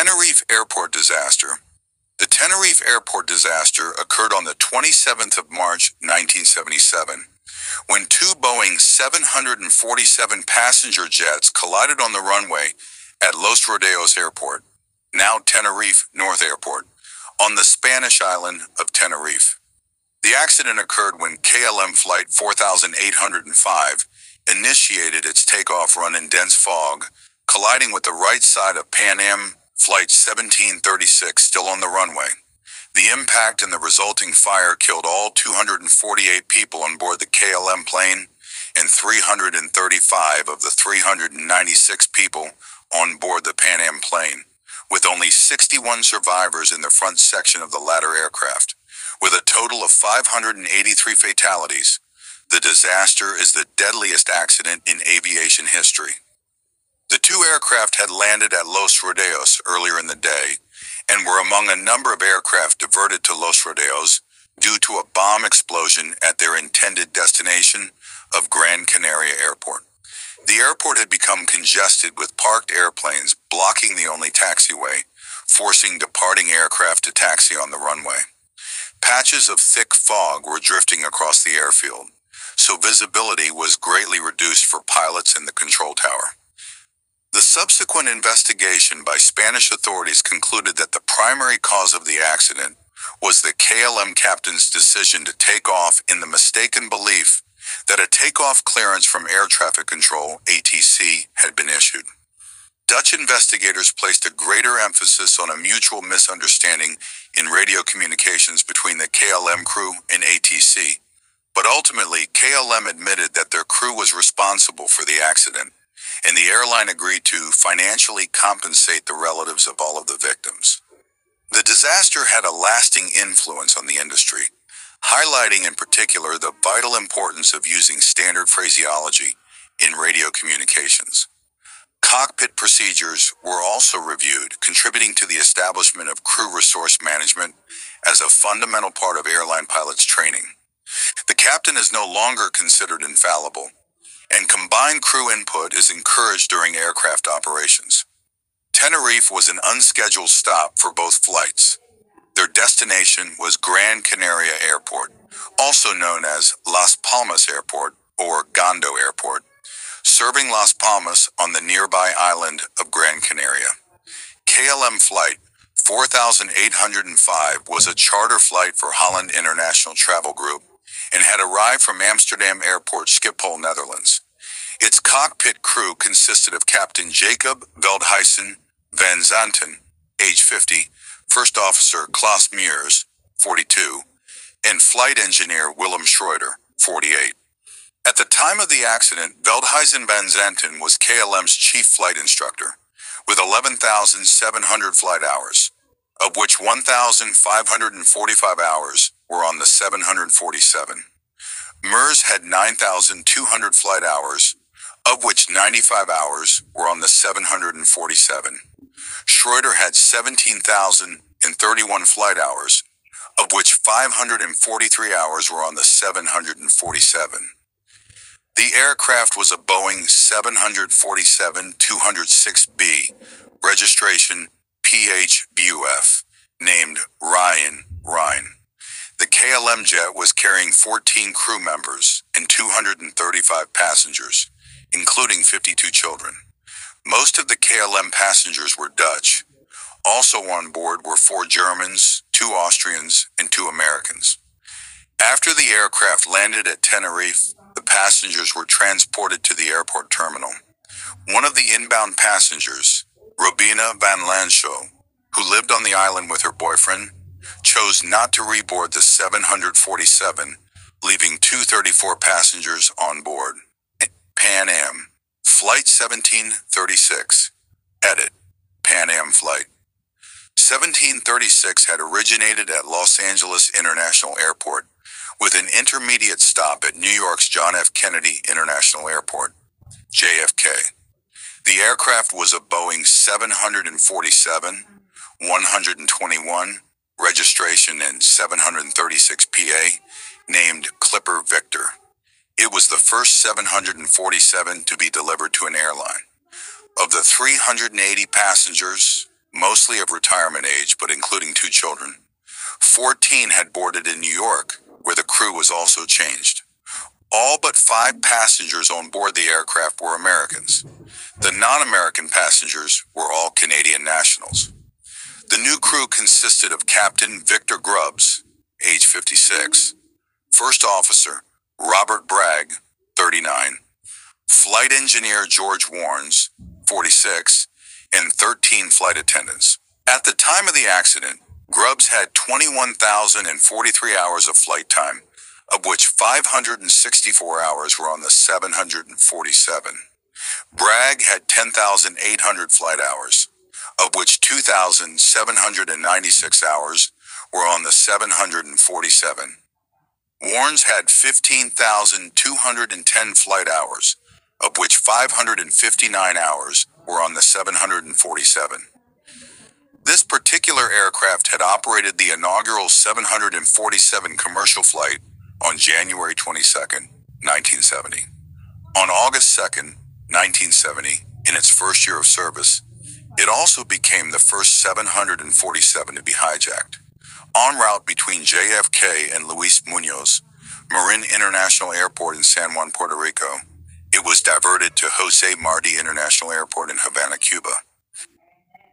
Tenerife Airport disaster. The Tenerife Airport disaster occurred on the 27th of March, 1977, when two Boeing 747 passenger jets collided on the runway at Los Rodeos Airport, now Tenerife North Airport, on the Spanish island of Tenerife. The accident occurred when KLM Flight 4805 initiated its takeoff run in dense fog, colliding with the right side of Pan Am Flight 1736 still on the runway. The impact and the resulting fire killed all 248 people on board the KLM plane and 335 of the 396 people on board the Pan Am plane, with only 61 survivors in the front section of the latter aircraft. With a total of 583 fatalities, the disaster is the deadliest accident in aviation history. The two aircraft had landed at Los Rodeos earlier in the day and were among a number of aircraft diverted to Los Rodeos due to a bomb explosion at their intended destination of Gran Canaria Airport. The airport had become congested with parked airplanes blocking the only taxiway, forcing departing aircraft to taxi on the runway. Patches of thick fog were drifting across the airfield, so visibility was greatly reduced for pilots in the control tower. The subsequent investigation by Spanish authorities concluded that the primary cause of the accident was the KLM captain's decision to take off in the mistaken belief that a takeoff clearance from air traffic control, ATC, had been issued. Dutch investigators placed a greater emphasis on a mutual misunderstanding in radio communications between the KLM crew and ATC, but ultimately KLM admitted that their crew was responsible for the accident, and the airline agreed to financially compensate the relatives of all of the victims. The disaster had a lasting influence on the industry, highlighting in particular the vital importance of using standard phraseology in radio communications. Cockpit procedures were also reviewed, contributing to the establishment of crew resource management as a fundamental part of airline pilots' training. The captain is no longer considered infallible, and combined crew input is encouraged during aircraft operations. Tenerife was an unscheduled stop for both flights. Their destination was Gran Canaria Airport, also known as Las Palmas Airport or Gondo Airport, serving Las Palmas on the nearby island of Gran Canaria. KLM Flight 4805 was a charter flight for Holland International Travel Group and had arrived from Amsterdam Airport, Schiphol, Netherlands. Its cockpit crew consisted of Captain Jacob Veldhuisen van Zanten, age 50, First Officer Klaas Meers, 42, and Flight Engineer Willem Schroeder, 48. At the time of the accident, Veldhuisen van Zanten was KLM's chief flight instructor, with 11,700 flight hours, of which 1,545 hours were on the 747. Meers had 9,200 flight hours, of which 95 hours were on the 747. Schroeder had 17,031 flight hours, of which 543 hours were on the 747. The aircraft was a Boeing 747-206B, registration PHBUF, named Rhine. The KLM jet was carrying 14 crew members and 235 passengers, including 52 children. Most of the KLM passengers were Dutch. Also on board were 4 Germans, 2 Austrians, and 2 Americans. After the aircraft landed at Tenerife, the passengers were transported to the airport terminal. One of the inbound passengers, Robina van Lanschot, who lived on the island with her boyfriend, chose not to reboard the 747, leaving 234 passengers on board. Pan Am, Flight 1736, edit, Pan Am Flight. 1736 had originated at Los Angeles International Airport, with an intermediate stop at New York's John F. Kennedy International Airport, JFK. The aircraft was a Boeing 747-121, registration in 736 PA, named Clipper Victor. It was the first 747 to be delivered to an airline. Of the 380 passengers, mostly of retirement age but including 2 children. 14 had boarded in New York, where the crew was also changed. All but 5 passengers on board the aircraft were Americans. The non-American passengers were all Canadian nationals. The new crew consisted of Captain Victor Grubbs, age 56, First Officer Robert Bragg, 39, Flight Engineer George Warnes, 46, and 13 flight attendants. At the time of the accident, Grubbs had 21,043 hours of flight time, of which 564 hours were on the 747. Bragg had 10,800 flight hours, of which 2,796 hours were on the 747. Warnes had 15,210 flight hours, of which 559 hours were on the 747. This particular aircraft had operated the inaugural 747 commercial flight on January 22, 1970. On August 2, 1970, in its first year of service, it also became the first 747 to be hijacked. En route between JFK and Luis Muñoz Marin International Airport in San Juan, Puerto Rico, it was diverted to Jose Marti International Airport in Havana, Cuba.